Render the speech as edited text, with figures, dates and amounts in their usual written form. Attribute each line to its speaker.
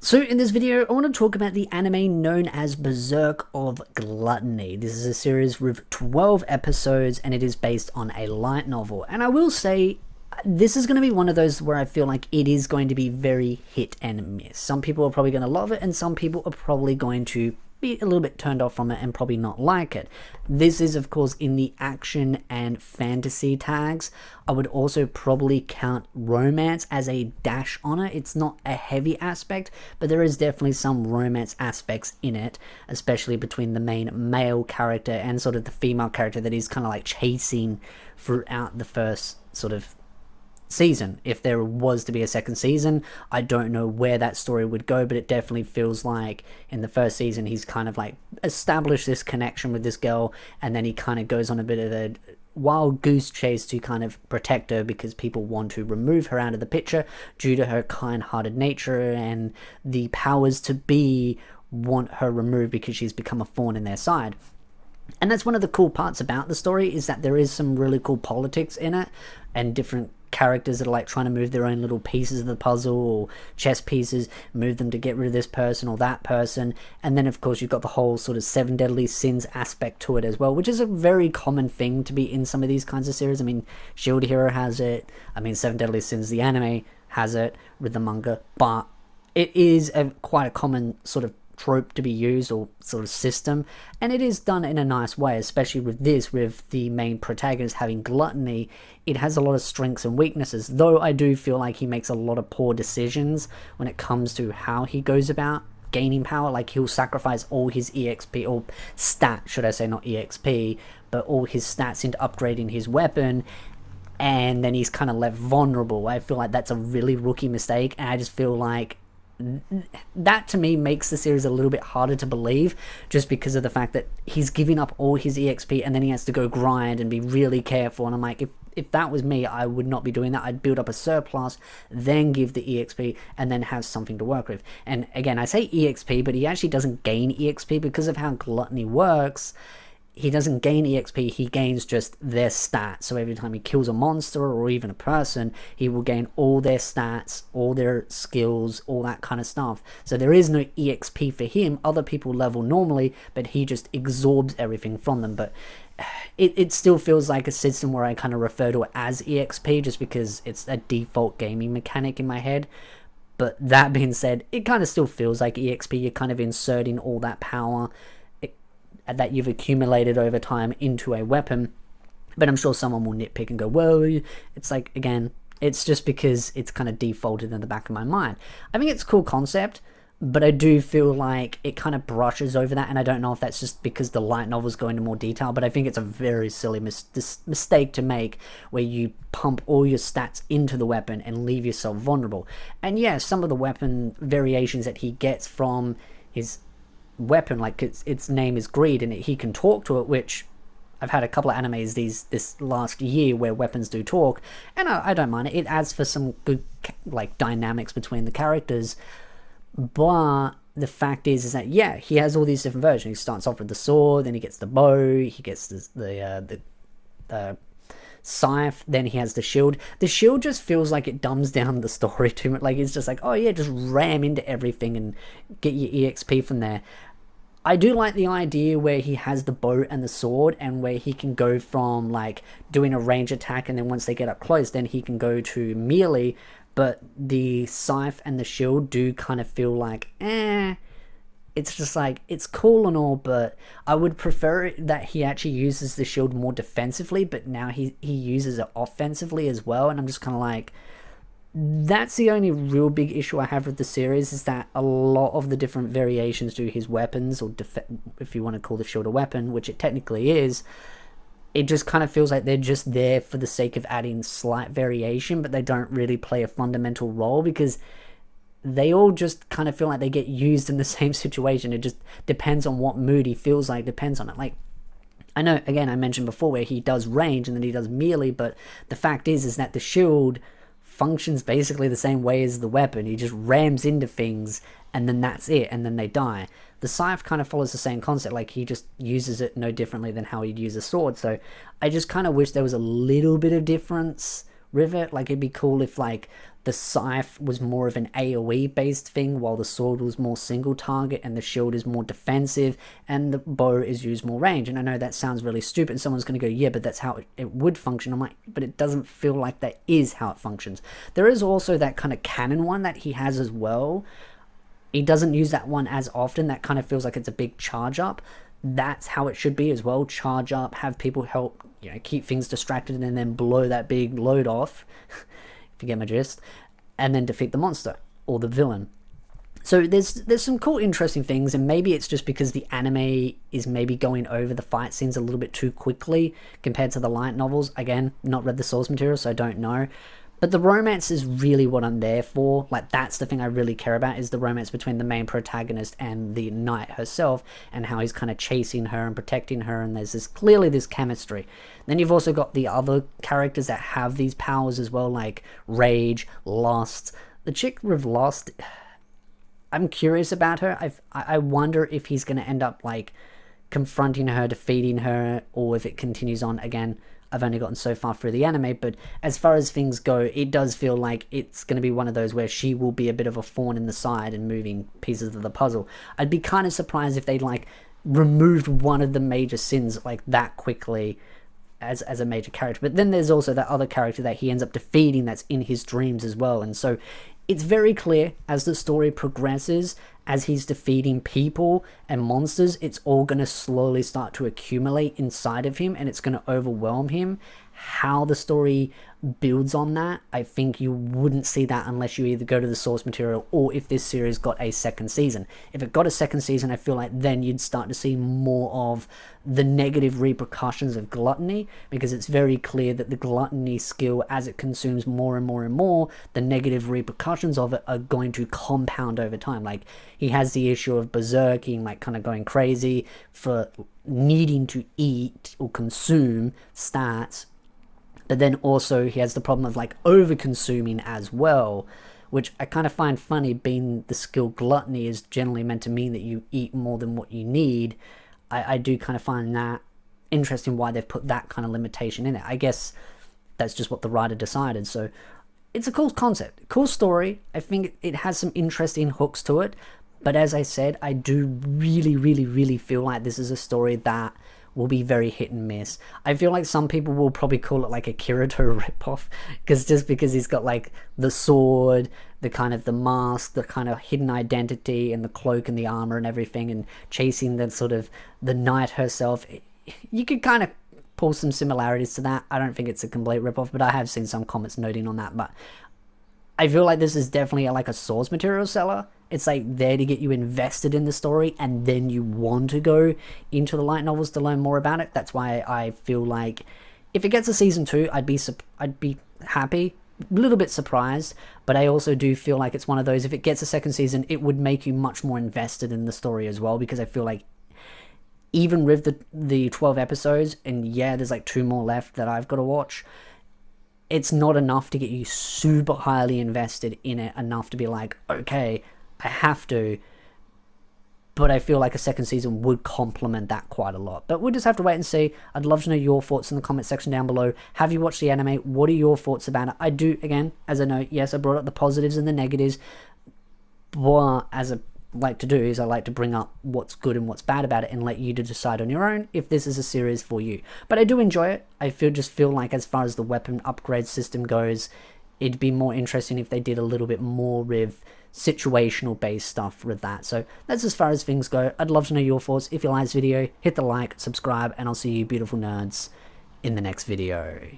Speaker 1: So in this video, I want to talk about the anime known as Berserk of Gluttony. This is a series with 12 episodes and it is based on a light novel. And I will say, this is going to be one of those where I feel like it is going to be very hit and miss. Some people are probably going to love it and some people are probably going to be a little bit turned off from it and probably not like it. This is of course in the action and fantasy tags. I would also probably count romance as a dash on it. It's not a heavy aspect, but there is definitely some romance aspects in it, especially between the main male character and sort of the female character that is kind of like chasing throughout the first sort of season. If there was to be a second season, I don't know where that story would go, but it definitely feels like in the first season he's kind of like established this connection with this girl, and then he kind of goes on a bit of a wild goose chase to kind of protect her because people want to remove her out of the picture due to her kind-hearted nature, and the powers to be want her removed because she's become a thorn in their side. And that's one of the cool parts about the story, is that there is some really cool politics in it and different characters that are like trying to move their own little pieces of the puzzle or chess pieces, move them to get rid of this person or that person. And then of course you've got the whole sort of seven deadly sins aspect to it as well, which is a very common thing to be in some of these kinds of series. I mean, Shield Hero has it, I mean Seven Deadly Sins the anime has it with the manga, but it is quite a common sort of trope to be used, or sort of system, and it is done in a nice way, especially with this, with the main protagonist having gluttony. It has a lot of strengths and weaknesses, though I do feel like he makes a lot of poor decisions when it comes to how he goes about gaining power. Like he'll sacrifice all his EXP, or stat should I say, not EXP, but all his stats into upgrading his weapon, and then he's kind of left vulnerable. I feel like that's a really rookie mistake, and I just feel like that to me makes the series a little bit harder to believe, just because of the fact that he's giving up all his EXP and then he has to go grind and be really careful. And I'm like, if that was me, I would not be doing that. I'd build up a surplus, then give the EXP, and then have something to work with. And again, I say EXP, but he actually doesn't gain EXP because of how gluttony works. He doesn't gain EXP, he gains just their stats. So every time he kills a monster or even a person, he will gain all their stats, all their skills, all that kind of stuff. So there is no EXP for him. Other people level normally, but he just absorbs everything from them. But it still feels like a system where I kind of refer to it as EXP, just because it's a default gaming mechanic in my head. But that being said, it kind of still feels like EXP. You're kind of inserting all that power that you've accumulated over time into a weapon. But I'm sure someone will nitpick and go, well, it's like, again, it's just because it's kind of defaulted in the back of my mind. I think it's a cool concept, but I do feel like it kind of brushes over that, and I don't know if that's just because the light novels go into more detail, but I think it's a very silly mistake to make, where you pump all your stats into the weapon and leave yourself vulnerable. And yeah, some of the weapon variations that he gets from his weapon, like its name is greed and he can talk to it, which I've had a couple of animes this last year where weapons do talk, and I don't mind it. It adds for some good like dynamics between the characters. But the fact is that yeah, he has all these different versions. He starts off with the sword, then he gets the bow, he gets the scythe, then he has the shield. The shield just feels like it dumbs down the story too much. Like it's just like, oh yeah, just ram into everything and get your EXP from there. I do like the idea where he has the bow and the sword, and where he can go from like doing a range attack, and then once they get up close, then he can go to melee. But the scythe and the shield do kind of feel like, it's just like, it's cool and all, but I would prefer that he actually uses the shield more defensively, but now he uses it offensively as well. And I'm just kind of like, that's the only real big issue I have with the series, is that a lot of the different variations to his weapons, or if you want to call the shield a weapon, which it technically is, it just kind of feels like they're just there for the sake of adding slight variation, but they don't really play a fundamental role, because they all just kind of feel like they get used in the same situation. It just depends on what mood he feels like, depends on it. Like, I know, again, I mentioned before where he does range and then he does melee, but the fact is that the shield functions basically the same way as the weapon. He just rams into things and then that's it, and then they die. The scythe kind of follows the same concept, like he just uses it no differently than how he'd use a sword. So I just kind of wish there was a little bit of difference with it. Like it'd be cool if like the scythe was more of an AoE based thing, while the sword was more single target, and the shield is more defensive, and the bow is used more range. And I know that sounds really stupid, and someone's going to go, yeah, but that's how it would function. I'm like, but it doesn't feel like that is how it functions. There is also that kind of cannon one that he has as well. He doesn't use that one as often. That kind of feels like it's a big charge up. That's how it should be as well. Charge up, have people help, keep things distracted, and then blow that big load off, if you get my gist, and then defeat the monster or the villain. So there's some cool, interesting things, and maybe it's just because the anime is maybe going over the fight scenes a little bit too quickly compared to the light novels. Again, not read the source material, so I don't know. But the romance is really what I'm there for. Like, that's the thing I really care about, is the romance between the main protagonist and the knight herself, and how he's kind of chasing her and protecting her, and there's clearly this chemistry. Then you've also got the other characters that have these powers as well, like rage, lust. The chick with lust, I'm curious about her. I wonder if he's going to end up like confronting her, defeating her, or if it continues on. Again, I've only gotten so far through the anime, but as far as things go, it does feel like it's going to be one of those where she will be a bit of a thorn in the side and moving pieces of the puzzle. I'd be kind of surprised if they like removed one of the major sins like that quickly as a major character. But then there's also that other character that he ends up defeating that's in his dreams as well. And so it's very clear as the story progresses, as he's defeating people and monsters, it's all going to slowly start to accumulate inside of him, and it's going to overwhelm him. How the story builds on that, I think you wouldn't see that unless you either go to the source material or if this series got a second season. If it got a second season, I feel like then you'd start to see more of the negative repercussions of gluttony, because it's very clear that the gluttony skill, as it consumes more and more and more, the negative repercussions of it are going to compound over time. Like, he has the issue of berserking, like kind of going crazy for needing to eat or consume stats, but then also he has the problem of like over consuming as well, which I kind of find funny, being the skill gluttony is generally meant to mean that you eat more than what you need. I do kind of find that interesting, why they've put that kind of limitation in it. I guess that's just what the writer decided. So it's a cool concept, cool story. I think it has some interesting hooks to it, but as I said, I do really feel like this is a story that will be very hit and miss. I feel like some people will probably call it like a Kirito ripoff, because he's got like the sword, the kind of the mask, the kind of hidden identity, and the cloak and the armor and everything, and chasing the sort of the knight herself. You could kind of pull some similarities to that. I don't think it's a complete ripoff, but I have seen some comments noting on that. But I feel like this is definitely like a source material seller. It's like there to get you invested in the story, and then you want to go into the light novels to learn more about it. That's why I feel like if it gets a season 2, I'd be happy, a little bit surprised, but I also do feel like it's one of those, if it gets a second season, it would make you much more invested in the story as well, because I feel like even with the 12 episodes, and yeah, there's like 2 more left that I've got to watch, it's not enough to get you super highly invested in it, enough to be like, okay, I have to. But I feel like a second season would complement that quite a lot. But we'll just have to wait and see. I'd love to know your thoughts in the comment section down below. Have you watched the anime? What are your thoughts about it? I do, again, as a note, yes, I brought up the positives and the negatives. But as I like to do, is I like to bring up what's good and what's bad about it, and let you to decide on your own if this is a series for you. But I do enjoy it. I just feel like as far as the weapon upgrade system goes, it'd be more interesting if they did a little bit more with situational based stuff with that. So that's as far as things go. I'd love to know your thoughts. If you like this video, hit the like, subscribe, and I'll see you beautiful nerds in the next video.